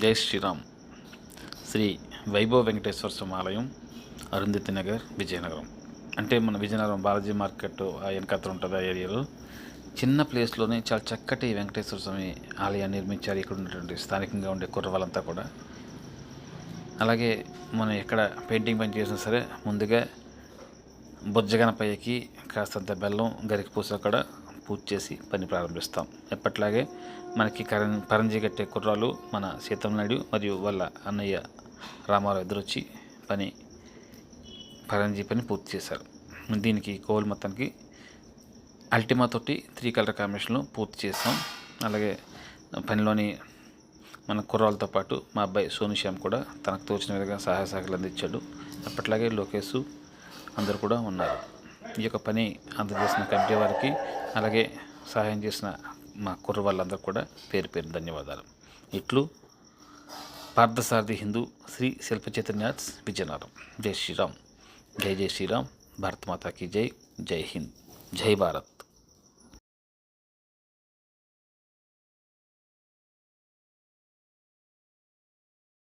జై శ్రీరామ్. శ్రీ వైభవ్ వెంకటేశ్వర స్వామి ఆలయం, అరుంధతి నగర్, విజయనగరం. అంటే మన విజయనగరం బాలాజీ మార్కెట్ ఆ వెనకాతల ఉంటుంది. ఆ ఏరియాలో చిన్న ప్లేస్లోనే చాలా చక్కటి వెంకటేశ్వర స్వామి ఆలయాన్ని నిర్మించారు ఇక్కడ ఉన్నటువంటి స్థానికంగా ఉండే కుర్రవాళ్ళంతా కూడా. అలాగే మనం ఎక్కడ పెయింటింగ్ పని చేసినా సరే ముందుగా బొజ్జగనపయ్యకి కాస్తంత బెల్లం గరికి పూస కూడా పూజ చేసి పని ప్రారంభిస్తాం. ఎప్పట్లాగే మనకి పరంజీ కట్టే కుర్రాలు మన సీతంనాయుడు మరియు వాళ్ళ అన్నయ్య రామారావు ఇద్దరు వచ్చి పరంజీ పని పూర్తి చేశారు. దీనికి కోల్ మొత్తానికి అల్టిమా తోటి 3 కలర్ కాంబినేషన్లో పూర్తి చేసాం. అలాగే పనిలోని మన కుర్రాలతో పాటు మా అబ్బాయి సోనుశ్యామ్ కూడా తనకు తోచిన విధంగా సహాయ సహకారాలు అందించాడు. అప్పట్లాగే లోకేష్ అందరూ కూడా ఉన్నారు. ఈ యొక్క పని అందజేసిన కమిటీ వారికి, అలాగే సహాయం చేసిన మా కుర్ర వాళ్ళందరూ కూడా పేరు పేరు ధన్యవాదాలు. ఇట్లు పార్థసారథి హిందూ శ్రీ శిల్ప చైతన్య ఆర్ట్స్, విజయనగరం. జై శ్రీరామ్. జై జై శ్రీరామ్. భారత్ మాతాకి జై. జై హింద్. జై భారత్.